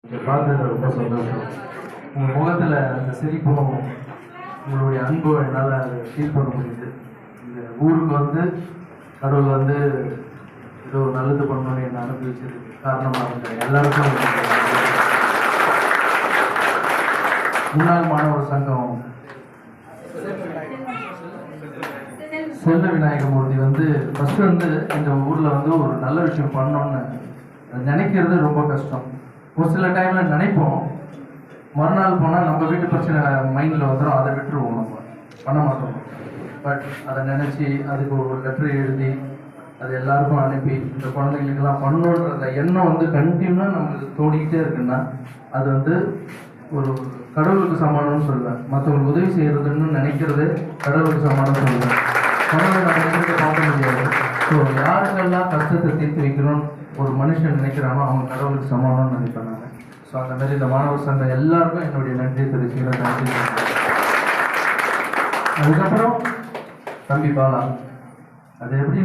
பார்த்தது ரொம்ப சந்தோஷம். உங்கள் முகத்தில் அந்த சிரிப்பும் உங்களுடைய அன்பும் என்னால் ஃபீல் பண்ண முடியுது. இந்த ஊருக்கு வந்து கடவுள் வந்து ஏதோ ஒரு நல்லது பண்ணணும்னு என்னை அனுப்பி வச்சதுக்கு காரணமாக இருந்தேன். எல்லாருக்கும் முன்னாள் மாணவர் சங்கம் செல்வ விநாயகமூர்த்தி வந்து ஃபஸ்ட்டு வந்து இந்த ஊரில் வந்து ஒரு நல்ல விஷயம் பண்ணணும்னு நினைக்கிறது ரொம்ப கஷ்டம். ஒரு சில டைமில் நினைப்போம், மறுநாள் போனால் நம்ம வீட்டு பிரச்சனை மைண்டில் வந்துடும், அதை விட்டுருவோம், நம்ம பண்ண மாட்டோம். பட் அதை நினச்சி அதுக்கு ஒரு லெட்டர் எழுதி அது எல்லாருக்கும் அனுப்பி இந்த குழந்தைங்களுக்கெல்லாம் பண்ணணுன்ற எண்ணம் வந்து கண்டினியூவாக நம்மளுக்கு தோடிக்கிட்டே இருக்குன்னா அது வந்து ஒரு கடவுளுக்கு சமானம்னு சொல்லுவேன். மற்றவங்களுக்கு உதவி செய்கிறதுன்னு நினைக்கிறது கடவுளுக்கு சமானம் சொல்லுவேன். கடவுளை நம்ம பார்க்க முடியாது. ஸோ யாருக்கெல்லாம் கஷ்டத்தை தீர்த்து வைக்கணும்னு ஒரு மனுஷன் நினைக்கிறானோ அவங்க கடவுளுக்கு சமானம்னு நினைப்பேன் நான். ஸோ அந்த மாதிரி இந்த மாணவர் சங்கம் எல்லாருக்கும் என்னுடைய நன்றியை தெரிவிச்சுக்கிறேன். நன்றி. அதுக்கப்புறம் தம்பி பாலா, அது எப்படி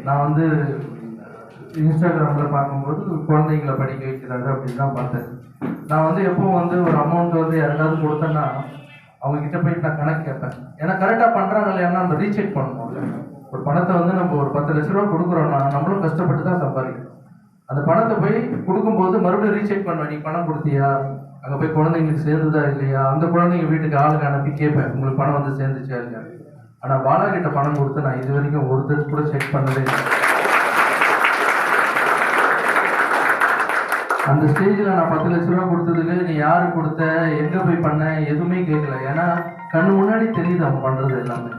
நான் வந்து இன்ஸ்டாகிராமில் பார்க்கும்போது குழந்தைங்களை படிக்க வைக்கிறாரு அப்படின்னு தான் பார்த்தேன். நான் வந்து எப்பவும் வந்து ஒரு அமௌண்ட் வந்து யாருக்காவது கொடுத்தேன்னா அவங்கக்கிட்ட போய் நான் கணக்கு கேட்பேன். ஏன்னா கரெக்டாக பண்ணுறாங்க இல்லையானா நம்ம ரீசெக் பண்ணணும். ஒரு பணத்தை வந்து நம்ம ஒரு 10 லட்ச ரூபா கொடுக்குறோம்னா நம்மளும் கஷ்டப்பட்டு தான் சம்பாதிக்கணும். அந்த பணத்தை போய் கொடுக்கும்போது மறுபடியும் ரீசெக் பண்ணுவேன். நீ பணம் கொடுத்தியா, அங்கே போய் குழந்தைங்களுக்கு சேர்ந்துதா இல்லையா, அந்த குழந்தைங்க வீட்டுக்கு ஆளுங்க அனுப்பி கேட்பேன் உங்களுக்கு பணம் வந்து சேர்ந்துச்சா இல்லையா. ஆனால் பாலா கிட்ட பணம் கொடுத்து நான் இது வரைக்கும் ஒருத்தர் கூட செக் பண்ணதே இல்லை. அந்த ஸ்டேஜில் நான் 10 லட்ச ரூபா கொடுத்ததுக்கு நீ யாரு கொடுத்த, எங்கே போய் பண்ண, எதுவுமே கேட்கல. ஏன்னா கண்ணு முன்னாடி தெரியுது அவன் பண்ணுறது எல்லாமே.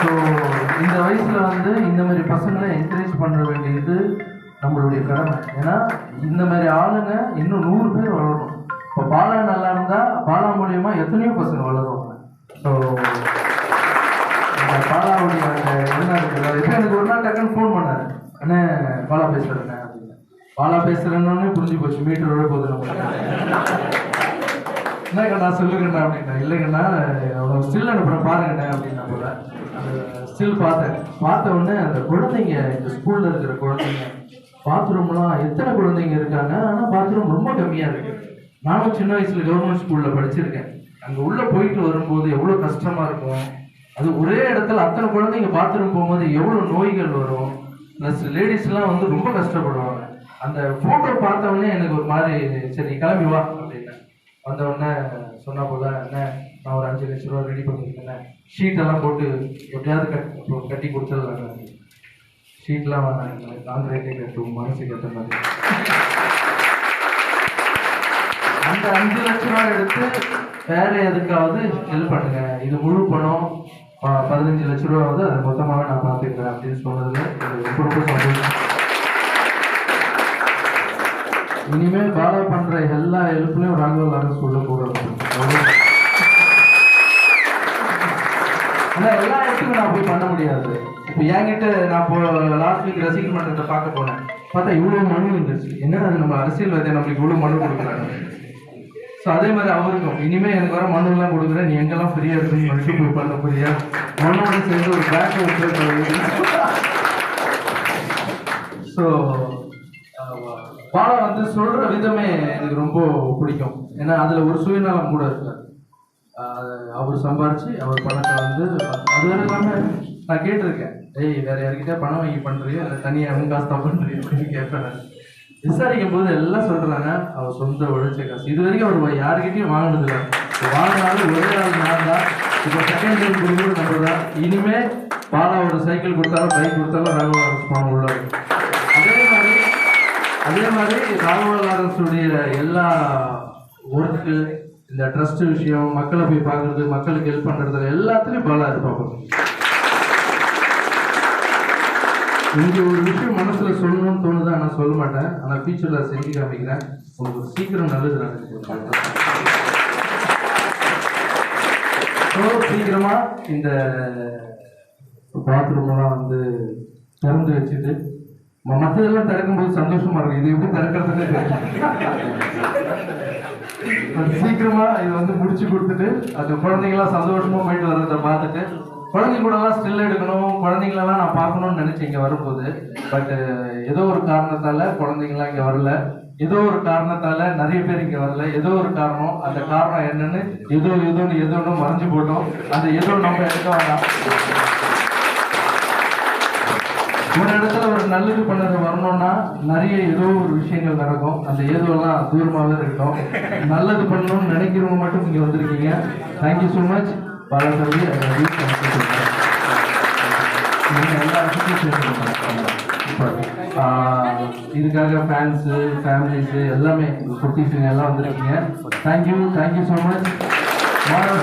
ஸோ இந்த வயசில் வந்து இந்த மாதிரி பசங்களை என்கரேஜ் பண்ண வேண்டியது நம்மளுடைய கடமை. ஏன்னா இந்த மாதிரி ஆளுங்க இன்னும் 100 பேர் வளரணும். இப்போ பாலா நல்லா இருந்தால் பாலா மூலியமாக எத்தனையோ பசங்க வளருவாங்க. ஸோ அந்த பாலாவுடைய அந்த என்ன இருக்குது, எப்போ எனக்கு ஒரு நாள் டக்குன்னு ஃபோன் பண்ணார், அண்ணே பாலா பேசுகிறேண்ணே அப்படின்னு. பாலா பேசுகிறேன்னு புரிஞ்சு போச்சு, மீட்டரோட போகுது நம்ம. என்னக்கண்ணா சொல்லுங்கண்ணா அப்படின்னா, இல்லைங்கண்ணா அவ்வளோ ஸ்டில் அனுப்புகிறேன் பாருங்கண்ணே அப்படின்னா போல. அந்த ஸ்டில் பார்த்த உடனே அந்த குழந்தைங்க, இந்த ஸ்கூலில் இருக்கிற குழந்தைங்க பாத்ரூம்லாம் எத்தனை குழந்தைங்க இருக்காங்க, ஆனால் பாத்ரூம் ரொம்ப கம்மியாக இருக்குது. நானும் சின்ன வயசில் கவர்மெண்ட் ஸ்கூலில் படிச்சிருக்கேன். அங்கே உள்ளே போயிட்டு வரும்போது எவ்வளோ கஷ்டமாக இருக்கும். அது ஒரே இடத்துல அத்தனை குழந்தைங்க பாத்ரூம் போகும்போது எவ்வளோ நோய்கள் வரும். ப்ளஸ் லேடிஸ்லாம் வந்து ரொம்ப கஷ்டப்படுவாங்க. அந்த ஃபோட்டோ பார்த்தவொடனே எனக்கு ஒரு மாதிரி, சரி கிளம்பி வா அப்படின்னு வந்தவுடனே சொன்ன போல, என்ன நான் ஒரு 5 லட்ச ரூபா ரெடி பண்ணியிருக்கேன், ஷீட்டெல்லாம் போட்டு எப்படியாவது கட்டி கொடுத்துடலாங்க. ஷீட்லாம் காங்கிரீட்டே கட்டும், மனசுக்கு ஏற்ற மாதிரி. அந்த 5 லட்ச ரூபா எடுத்து வேற எதுக்காவது ஹெல்ப் பண்ணுங்க, இது முழு பணம் 15 லட்ச ரூபா வந்து அதை மொத்தமாகவே நான் பார்த்துக்கிறேன் அப்படின்னு சொன்னதுல எனக்கு ரொம்ப சந்தோஷம். இனிமேல் பாலா பண்ற எல்லா ஹெல்ப்லையும் ராகவல் லாரன்ஸ் சொல்லக்கூடாது. ஆனால் எல்லா இடத்துக்கும் நான் போய் பண்ண முடியாது. இப்போ என்கிட்ட நான் இப்போ லாஸ்ட் வீக் ரசிகர் மன்றத்தை பார்க்க போனேன், பார்த்தா இவ்வளோ மனு வந்துருச்சு. என்னடா அது, நம்ம அரசியல்வாதியை நம்மளுக்கு இவ்வளோ மனு கொடுக்குறாங்க. ஸோ அதே மாதிரி அவருக்கும் இனிமேல் எனக்கு வர மனுலாம் கொடுக்குறேன், நீ எங்கெல்லாம் ஃப்ரீயாக இருக்குன்னு சொல்லிட்டு போய் பண்ண போறியா, மனோட சேர்ந்து ஒரு பேக் வச்சு. ஸோ பாலா வந்து சொல்கிற விதமே எனக்கு ரொம்ப பிடிக்கும். ஏன்னா அதில் ஒரு சுயநலம் கூட இருக்கு. அவர் சம்பாரிச்சு அவர் பணத்தை வந்து அது இல்லாமல் நான் கேட்டிருக்கேன், வேற யார்கிட்ட பணம் வாங்கி பண்ணுறியோ இல்லை தனியாக அவங்க காசு தான் பண்ணுறியோ அப்படின்னு கேட்பேன். விசாரிக்கும் போது எல்லாம் சொல்கிறாங்க அவர் சொந்த உழைச்ச காசு. இது வரைக்கும் அவர் யாருக்கிட்டையும் வாங்கினதில்லை. வாங்கினாலும் ஒரே ஆள் நான் தான். இப்போ செகண்ட் டைம் கொடுக்குறது நம்ம தான். இனிமேல் பாலா ஒரு சைக்கிள் கொடுத்தாலும் பைக் கொடுத்தாலும் ராகவல் லாரன்ஸ் பணம் உள்ளாரு. அதே மாதிரி ராகவல் லாரன்ஸுடைய எல்லா ஒர்க்கு, இந்த ட்ரஸ்ட் விஷயம், மக்களை போய் பார்க்கறது, மக்களுக்கு ஹெல்ப் பண்ணுறதுல எல்லாத்துலேயும் பாலா இருப்பாங்க. இங்கே ஒரு விஷயம் மனசில் சொல்லணும்னு தோணுது, ஆனால் சொல்ல மாட்டேன். ஆனால் ஃபியூச்சரில் செஞ்சு காமிக்கிறேன். உங்களுக்கு சீக்கிரம் நல்லது நடக்கும். சீக்கிரமாக இந்த பாத்ரூம்லாம் வந்து திறந்து வச்சுட்டு மற்றதெல்லாம் திறக்கும்போது சந்தோஷமா இருக்கு. இது எப்படி திறக்கிறதுன்னு சீக்கிரமா இது வந்து முடிச்சு கொடுத்துட்டு அது குழந்தைங்களாம் சந்தோஷமா போயிட்டு வர்றதை பார்த்துட்டு குழந்தைங்க கூடலாம் ஸ்டில் எடுக்கணும், குழந்தைங்களெல்லாம் நான் பார்க்கணும்னு நினச்சி இங்கே வரும்போது, பட் ஏதோ ஒரு காரணத்தால் குழந்தைங்களாம் இங்கே வரல. ஏதோ ஒரு காரணத்தால் நிறைய பேர் இங்கே வரல. ஏதோ ஒரு காரணம், அந்த காரணம் என்னன்னு ஏதோன்னு மறைஞ்சு போட்டோம். அந்த ஏதோ நம்ம எடுக்க வேண்டாம். ஒரு இடத்துல ஒரு நல்லது பண்ணது வரணும்னா நிறைய ஏதோ ஒரு விஷயங்கள் நடக்கும். அந்த ஏதோலாம் தூரமாகவே இருக்கட்டும். நல்லது பண்ணணும்னு நினைக்கிறவங்க மட்டும் இங்கே வந்திருக்கீங்க. Thank you so much Balasarathi. நீங்கள் எல்லா விஷயத்தையும் இதுக்காக ஃபேன்ஸு, ஃபேமிலிஸு எல்லாமே குட்டீஸுங்க எல்லாம் வந்திருக்கீங்க. Thank you so much. மாணவ